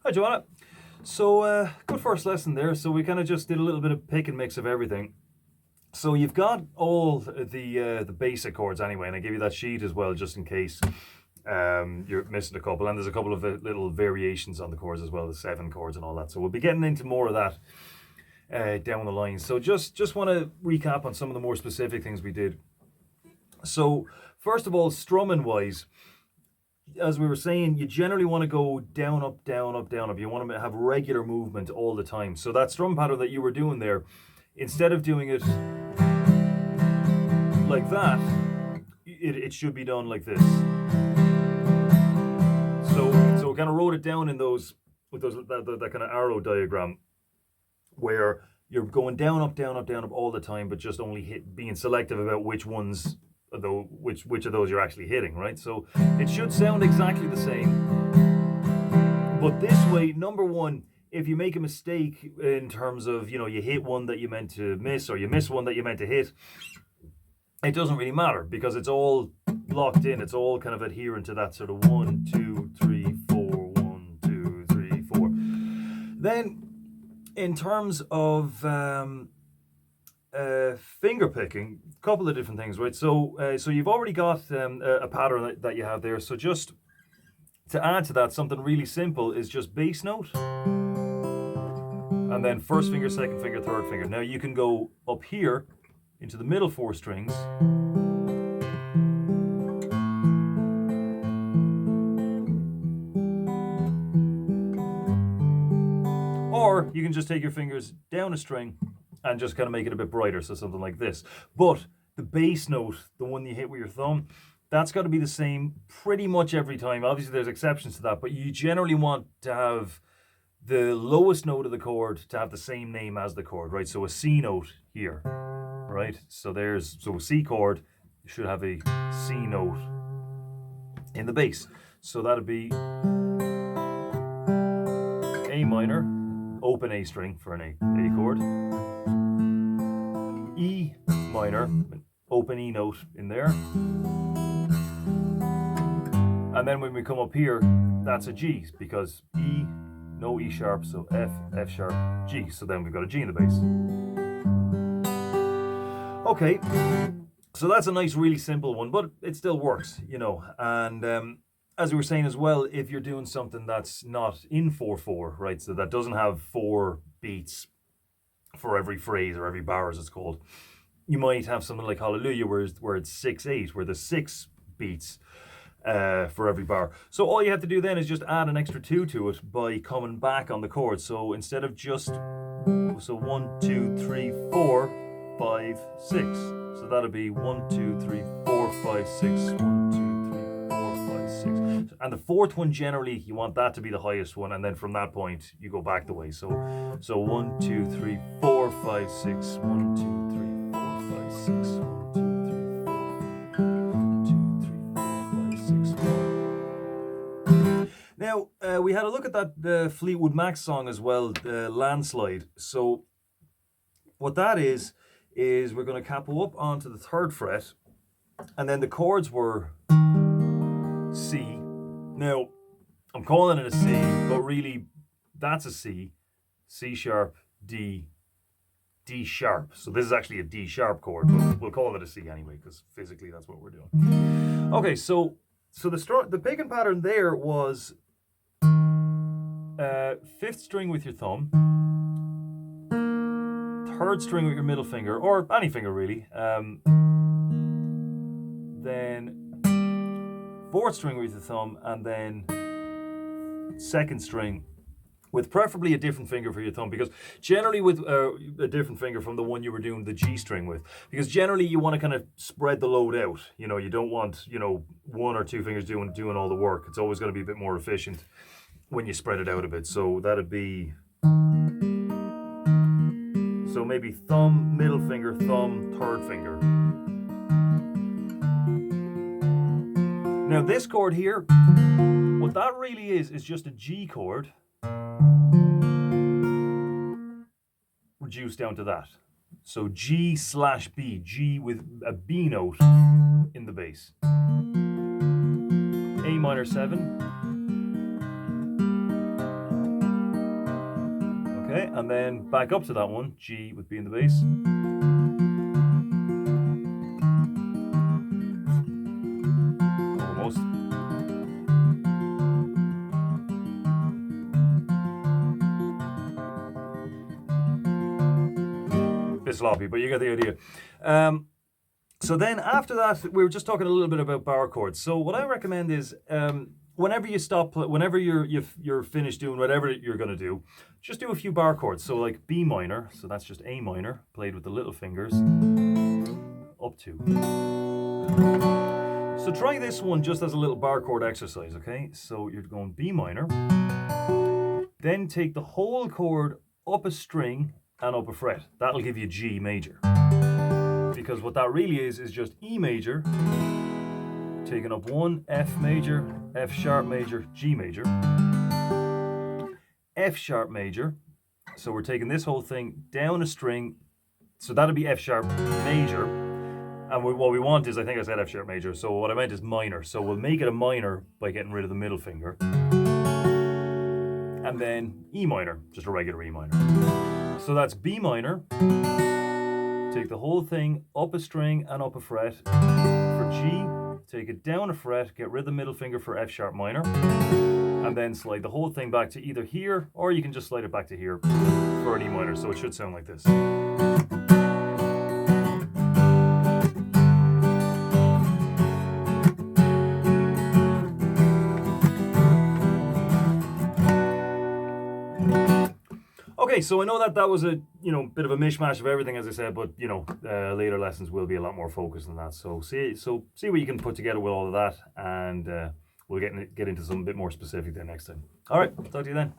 Hi, Joanna. So, good first lesson there. So we kind of just did a little bit of pick and mix of everything. So you've got all the basic chords anyway, and I give you that sheet as well, just in case you're missing a couple. And there's a couple of little variations on the chords as well, the 7 chords and all that. So we'll be getting into more of that down the line. So just want to recap on some of the more specific things we did. So first of all, strumming wise, as we were saying, you generally want to go down, up, down, up, down, up. You want to have regular movement all the time. So that strum pattern that you were doing there, instead of doing it like that, it should be done like this. So kind of wrote it down in those with that kind of arrow diagram, where you're going down, up, down, up, down, up all the time, but just only being selective about which ones, which of those you're actually hitting, right? So it should sound exactly the same, but this way, number one, if you make a mistake in terms of, you hit one that you meant to miss, or you miss one that you meant to hit, it doesn't really matter because it's all locked in. It's all kind of adherent to that sort of 1, 2, 3, 4, 1, 2, 3, 4. Then, in terms of finger picking, a couple of different things, right? So you've already got a pattern that you have there. So just to add to that, something really simple is just bass note, and then first finger, second finger, third finger. Now you can go up here into the middle 4 strings, or you can just take your fingers down a string and just kind of make it a bit brighter, so something like this. But the bass note, the one you hit with your thumb, that's got to be the same pretty much every time. Obviously there's exceptions to that, but you generally want to have the lowest note of the chord to have the same name as the chord, right? So a C note here, right? So a C chord should have a C note in the bass. So that'd be A minor, open A string for an A chord, E minor, open E note in there, and then when we come up here, that's a G, because E, no E sharp, so F, F sharp, G. So then we've got a G in the bass. Okay, so that's a nice, really simple one, but it still works, And as we were saying as well, if you're doing something that's not in 4/4, right, so that doesn't have 4 beats for every phrase or every bar, as it's called, you might have something like Hallelujah, where it's 6/8, where there's 6 beats for every bar. So all you have to do then is just add an extra 2 to it by coming back on the chord. So instead of just 1, 2, 3, 4, 5, 6. So that'll be 1, 2, 3, 4, 5, 6. 1, 2, 3, 4, 5, 6. And the fourth one, generally, you want that to be the highest one, and then from that point you go back the way. So 1, 2, 3, 4, 5, 6. 1, 2, 3, 4, 5, 6. 1, 2, 3, 4, 5, 6. Now, we had a look at the Fleetwood Mac song as well, Landslide. So what that is we're going to capo up onto the 3rd fret, and then the chords were C. Now, I'm calling it a C, but really that's a C, C sharp, D, D sharp. So this is actually a D sharp chord, but we'll call it a C anyway, because physically that's what we're doing. Okay, so the picking pattern there was 5th string with your thumb, 3rd string with your middle finger, or any finger really, then 4th string with your thumb, and then 2nd string with preferably a different finger for your thumb, because generally with a different finger from the one you were doing the G string with, because generally you want to kind of spread the load out. You don't want 1 or 2 fingers doing all the work. It's always going to be a bit more efficient when you spread it out a bit. So that'd be, so maybe thumb, middle finger, thumb, 3rd finger. Now this chord here, what that really is just a G chord reduced down to that. So G/B, G with a B note in the bass. A minor 7, Okay, and then back up to that one, G with B in the bass. Almost. Bit sloppy, but you get the idea. So then after that, we were just talking a little bit about barre chords. So what I recommend is whenever you stop, whenever you're finished doing whatever you're going to do, just do a few barre chords. So like B minor, so that's just A minor, played with the little fingers, up to. So try this one just as a little barre chord exercise, okay? So you're going B minor, then take the whole chord up a string and up a fret. That'll give you G major. Because what that really is just E major, taking up one, F major, F sharp major, G major, F sharp major. So we're taking this whole thing down a string. So that'll be F sharp major. And what we want is, I think I said F sharp major. So what I meant is minor. So we'll make it a minor by getting rid of the middle finger. And then E minor, just a regular E minor. So that's B minor. Take the whole thing up a string and up a fret. For G, take it down a fret, get rid of the middle finger for F sharp minor, and then slide the whole thing back to either here, or you can just slide it back to here for an E minor. So it should sound like this. Okay, so I know that was a bit of a mishmash of everything, as I said, but later lessons will be a lot more focused on that. So see what you can put together with all of that, and we'll get into something a bit more specific there next time. All right, talk to you then.